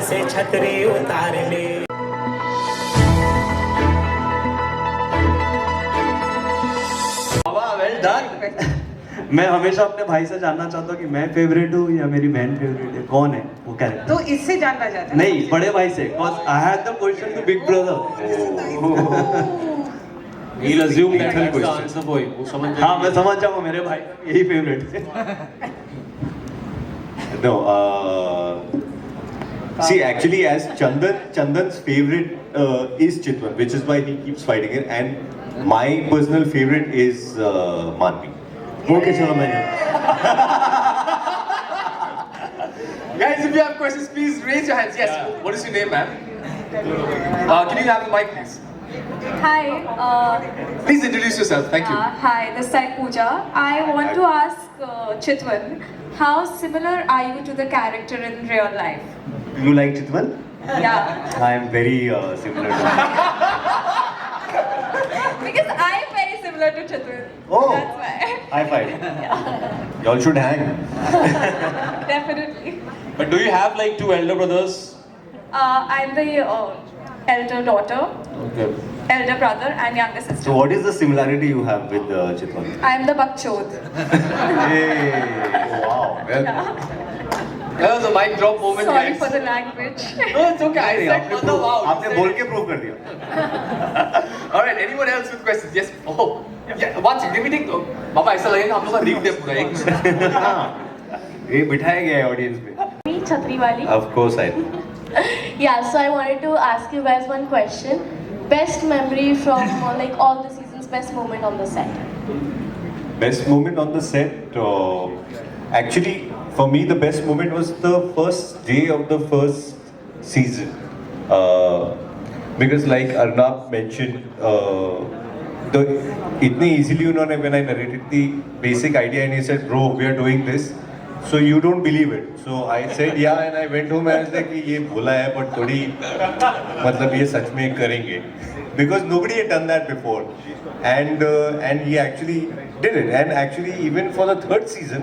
से छतरी उतार ले। Well done. मैं हमेशा अपने भाई से जानना चाहता हूँ कि मैं फेवरेट हूँ या मेरी बहन फेवरेट है, कौन है वो कैरेक्टर। तो इससे जानना चाहता है? नहीं, बड़े भाई से, because I had the question to big brother. He'll assume that that's the answer for you. वो समझ हाँ, मैं समझ जाऊँगा, मेरे भाई यही फेवरेट है। No, see, actually, as Chandan's favorite is Chitwan, which is why he keeps fighting it, and my personal favorite is Maanvi. Okay, चलो मैं Guys, if you have questions, please raise your hands. Yes. What is your name, ma'am? Can you have the mic, please? Hi. Please introduce yourself. Thank you. Hi, this is Pooja. I want to ask Chitwan, how similar are you to the character in real life? You like Chitwan? Yeah. I am very similar to him. Because I'm very similar to Chitwan. Oh. That's why. High five. Y'all should hang. Definitely. But do you have like two elder brothers? I'm the elder daughter, Okay. elder brother, and younger sister. So, what is the similarity you have with Chitwan? I'm the bakchod. Hey, wow. Well, that was a mic drop moment, Sorry guys. for the language. No, it's okay. I said mother, wow. you आपने said बोल it. के prove कर दिया. All right. Anyone else with questions? Yes. Oh, yeah. One second. Let me take. Mama, ऐसा लगेगा हम लोग का rig दे पूरा एक मिनट. ये बिठाया गया है audience में. Me, Chhatri wali. Of course I do. Yeah, so I wanted to ask you guys one question. Best memory from like all the seasons, best moment on the set. Best moment on the set. Actually, for me, the best moment was the first day of the first season. Because, like Arnab mentioned, इतने easily उन्होंने when I narrated the basic idea and he said, "Bro, we are doing this." So you don't believe it. So I said yeah, and I went home and I was like, ये बोला है, but थोड़ी मतलब ये सच में करेंगे. Because nobody had done that before, and he actually did it. And actually, even for the third season,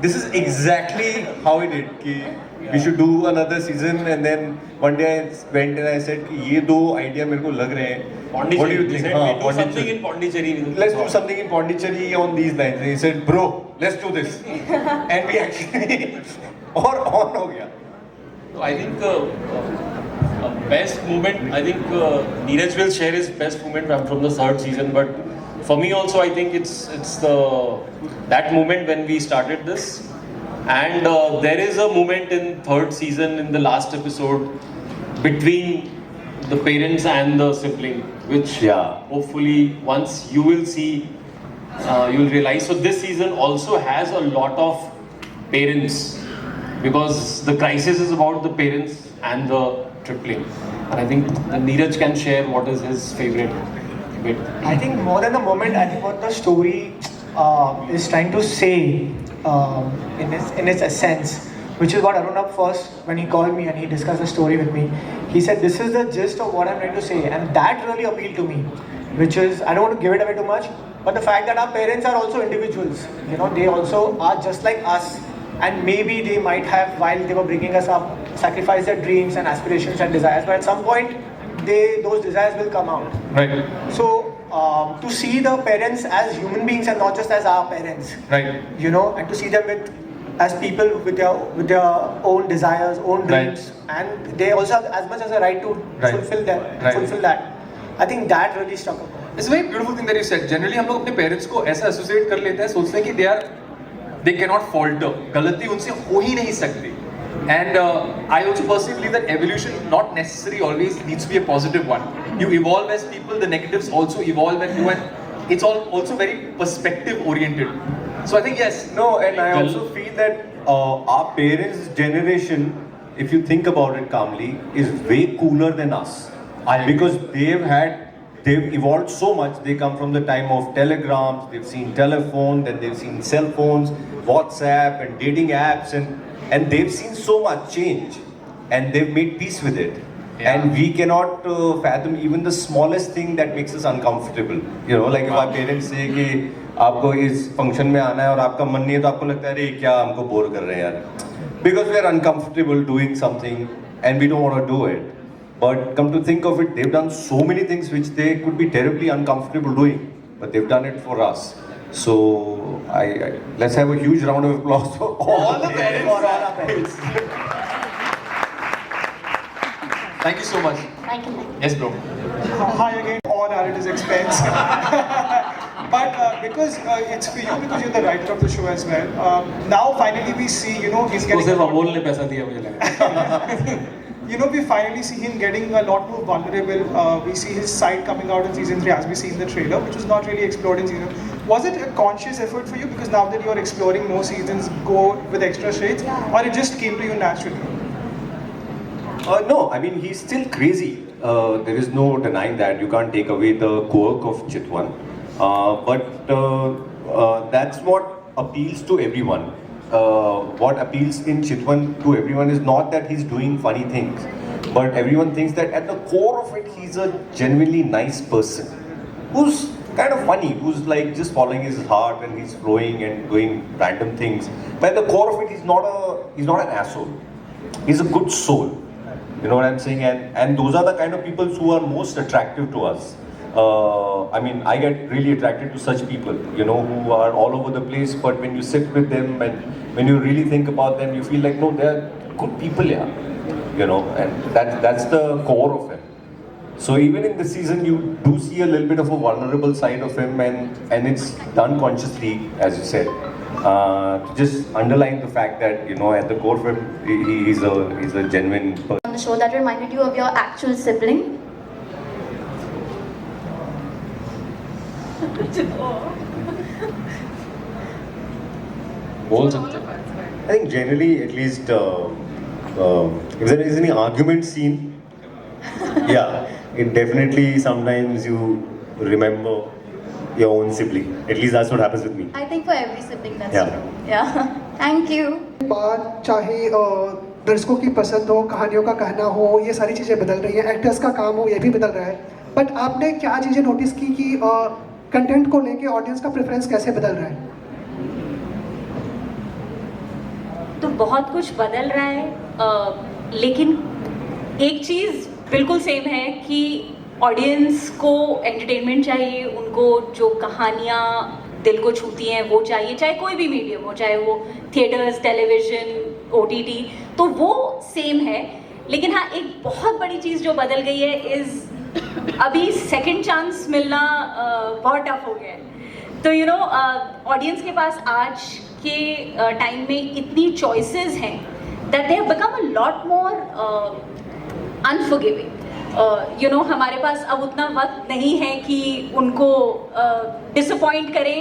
this is exactly how he did. कि we should do another season, and then one day I went and I said कि ये दो idea मेरे को लग रहे हैं. What do you think? हाँ, Something in Pondicherry. Let's do something in Pondicherry on these lines. And he said, bro, let's do this. And we actually, और on हो गया. I think best moment. I think Neeraj will share his best moment from the third season. But for me also, I think it's that moment when we started this, and there is a moment in third season in the last episode between the parents and the sibling, which hopefully once you will see, you'll realize. So this season also has a lot of parents, because the crisis is about the parents and the tripling. And I think Neeraj can share what is his favorite bit. I think more than the moment, I think what the story is trying to say in its essence, which is what Arunabh first, when he called me and he discussed the story with me, he said this is the gist of what I'm trying to say, and that really appealed to me, which is, I don't want to give it away too much, but the fact that our parents are also individuals, you know, they also are just like us, and maybe they might have, while they were bringing us up, sacrificed their dreams and aspirations and desires, but at some point, those desires will come out. Right. So, to see the parents as human beings and not just as our parents, Right. you know, and to see them as people with their own desires, own dreams, and they also have as much as a right to fulfill that. I think that really struck a chord. It's a very beautiful thing that you said. Generally, हम लोग अपने parents को ऐसा associate कर लेते हैं, सोचते हैं कि they cannot falter. गलती उनसे हो ही नहीं सकती. And I also personally believe that evolution not necessarily always needs to be a positive one. You evolve as people, the negatives also evolve and you, and it's all also very perspective oriented. So I think yes. No, and I also feel that our parents' generation, if you think about it calmly, is way cooler than us. Because they've evolved so much. They come from the time of telegrams, they've seen telephone, then they've seen cell phones, WhatsApp and dating apps, and they've seen so much change, and they've made peace with it. Yeah. And we cannot fathom even the smallest thing that makes us uncomfortable. You know, like if our parents say कि आपको इस function में आना है और आपका मन नहीं है तो आपको लगता है अरे क्या हमको bore कर रहे हैं यार. Because we are uncomfortable doing something and we don't want to do it. But come to think of it, they've done so many things which they could be terribly uncomfortable doing, but they've done it for us. So let's have a huge round of applause for all the parents. Thank you so much. Thank you. Yes, bro. Hi again, all at his expense. But because it's for you, because you're the writer of the show as well. Now finally we see, he's तो getting. सिर्फ अमोल ने पैसा दिया मुझे लगा. We finally see him getting a lot more vulnerable. We see his side coming out in season 3, as we see in the trailer, which was not really explored in season. Was it a conscious effort for you? Because now that you're exploring more seasons, go with extra shades, or it just came to you naturally? No, I mean he's still crazy. There is no denying that. You can't take away the quirk of Chitwan. But that's what appeals to everyone. What appeals in Chitwan to everyone is not that he's doing funny things, but everyone thinks that at the core of it, he's a genuinely nice person who's kind of funny, who's like just following his heart and he's flowing and doing random things. But at the core of it, he's not an asshole. He's a good soul. You know what I'm saying? And those are the kind of people who are most attractive to us. I mean, I get really attracted to such people, who are all over the place, but when you sit with them and when you really think about them, you feel like, no, they're good people, and that's the core of him. So even in this season, you do see a little bit of a vulnerable side of him, and it's done consciously, as you said, to just underline the fact that, at the core of him, he's a genuine person. On the show that reminded you of your actual sibling? बोल सकते हैं. I think generally, at least, if there is any argument scene, yeah, it definitely sometimes you remember your own sibling. At least that's what happens with me. I think for every sibling that's Yeah. true. Yeah. Thank you. बात चाहे दर्शकों की पसंद हो, कहानियों का कहना हो, ये सारी चीज़ें बदल रही हैं, एक्टर्स का काम हो, ये भी बदल रहा है. बट आपने क्या चीज़ें नोटिस की कि कंटेंट को लेके ऑडियंस का प्रेफरेंस कैसे बदल रहा है? तो बहुत कुछ बदल रहा है, लेकिन एक चीज़ बिल्कुल सेम है कि ऑडियंस को एंटरटेनमेंट चाहिए, उनको जो कहानियाँ दिल को छूती हैं वो चाहिए, चाहे कोई भी मीडियम हो, चाहे वो थिएटर्स, टेलीविज़न, OTT, तो वो सेम है. लेकिन हाँ, एक बहुत बड़ी चीज़ जो बदल गई है अभी सेकंड चांस मिलना बहुत टफ हो गया है. तो ऑडियंस के पास आज के टाइम में इतनी चॉइसेस हैं that they have become a lot more unforgiving. हमारे पास अब उतना वक्त नहीं है कि उनको डिसअपॉइंट करें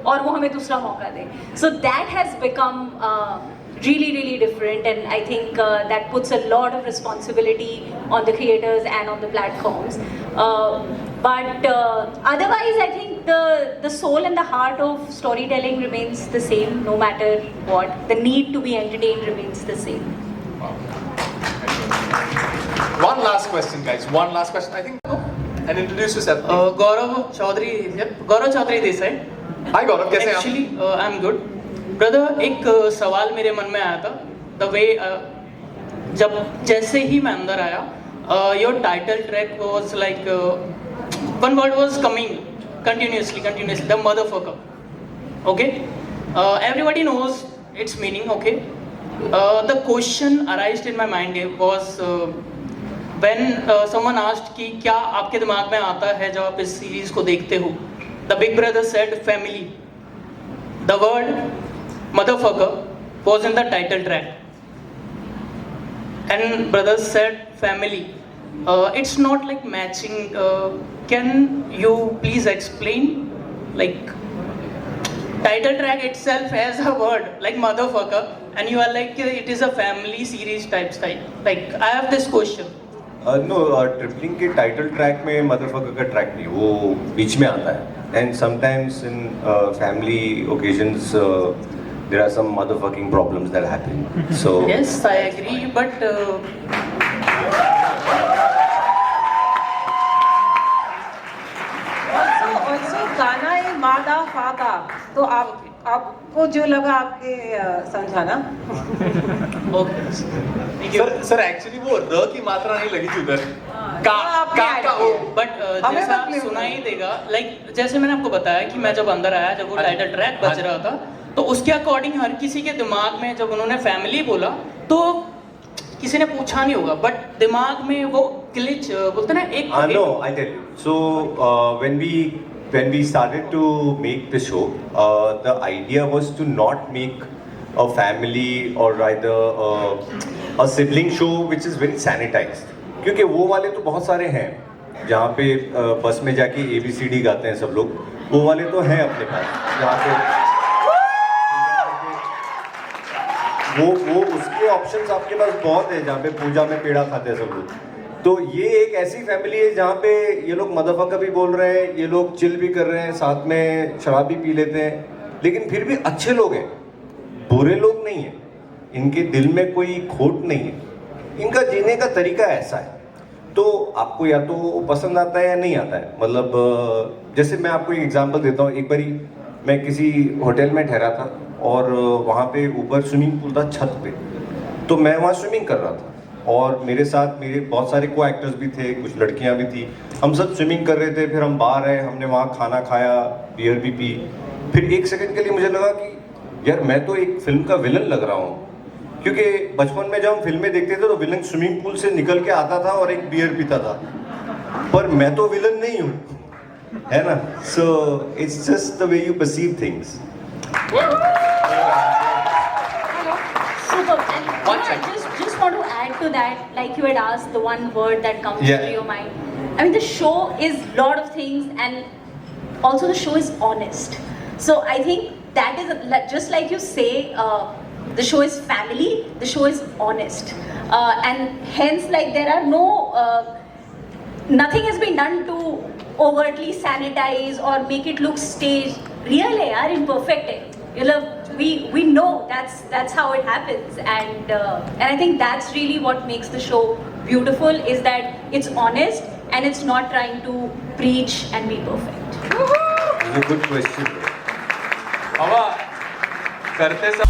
और वो हमें दूसरा मौका दें. So that has become really different, and I think that puts a lot of responsibility on the creators and on the platforms, but otherwise I think the soul and the heart of storytelling remains the same no matter what. The need to be entertained remains the same. One last question, guys. One last question. I think. And introduce yourself. Gaurav Chaudhary this side. Hi Gaurav, कैसे हैं आप? Actually, I'm good. Brother, एक सवाल मेरे मन में आया था. द वे जैसे ही मैं अंदर आया, your title track was like one word was coming continuously the motherfucker. Okay, everybody knows its meaning. Okay, the question arised in my mind was when someone asked कि क्या आपके दिमाग में आता है जब आप इस सीरीज को देखते हो. The big brother said family. The word motherfucker was in the title track, and brothers said family. It's not like matching. Can you please explain? Like title track itself has a word like motherfucker, and you are like it is a family series type style. Like I have this question. No, tripling के title track में motherfucker का track नहीं, वो बीच में आता है. And sometimes in family occasions there are some motherfucking problems that happen. So yes, I agree, but also गाना है मादा फादा, तो आप आपको जो लगा आपके समझाना। ओके सर एक्चुअली वो र की मात्रा नहीं लगी थी उधर। बट जैसा सुनाई देगा, लाइक जैसे मैंने आपको बताया कि मैं जब अंदर आया, जब वो टाइटल ट्रैक बज रहा था, तो उसके अकॉर्डिंग हर किसी के दिमाग में जब उन्होंने फैमिली बोला तो किसी ने पूछा नहीं होगा, बट दिमाग में वो ग्लिच बोलते ना एक No, I tell you. So when we started to make the show, the idea was to not make a family or either a sibling show which is very sanitized. क्योंकि वो वाले तो बहुत सारे हैं जहाँ पे बस में जाके ABCD गाते हैं सब लोग, वो वाले तो हैं अपने पास जहाँ पे वो उसके ऑप्शंस आपके पास बहुत है, जहाँ पे पूजा में पेड़ा खाते हैं सब लोग। तो ये एक ऐसी फैमिली है जहाँ पे ये लोग मदरफका भी बोल रहे हैं, ये लोग चिल भी कर रहे हैं, साथ में शराब भी पी लेते हैं, लेकिन फिर भी अच्छे लोग हैं, बुरे लोग नहीं हैं, इनके दिल में कोई खोट नहीं है, इनका जीने का तरीका ऐसा है। तो आपको या तो पसंद आता है या नहीं आता है। मतलब जैसे मैं आपको एक एग्जांपल देता हूँ। एक बारी मैं किसी होटल में ठहरा था और वहाँ पे ऊपर स्विमिंग पूल था छत पे, तो मैं वहाँ स्विमिंग कर रहा था और मेरे साथ मेरे बहुत सारे को एक्टर्स भी थे, कुछ लड़कियाँ भी थी, हम सब स्विमिंग कर रहे थे। फिर हम बाहर आए, हमने वहाँ खाना खाया, बियर भी पी। फिर एक सेकंड के लिए मुझे लगा कि यार मैं तो एक फिल्म का विलन लग रहा हूँ, क्योंकि बचपन में जब हम फिल्में देखते थे तो विलन स्विमिंग पूल से निकल के आता था और एक बियर पीता था, पर मैं तो विलन नहीं हूँ, है ना। So it's just the way you perceive things. Super. And just want to add to that, like you had asked, the one word that comes to your mind. I mean, the show is lot of things, and also the show is honest. So I think that is just like you say, the show is family. The show is honest, and hence, like there are no, nothing has been done to overtly sanitize or make it look staged. Real है यार, imperfect है. You know, we know that's how it happens, and I think that's really what makes the show beautiful, is that it's honest and it's not trying to preach and be perfect. It's a good question. हवा करते सब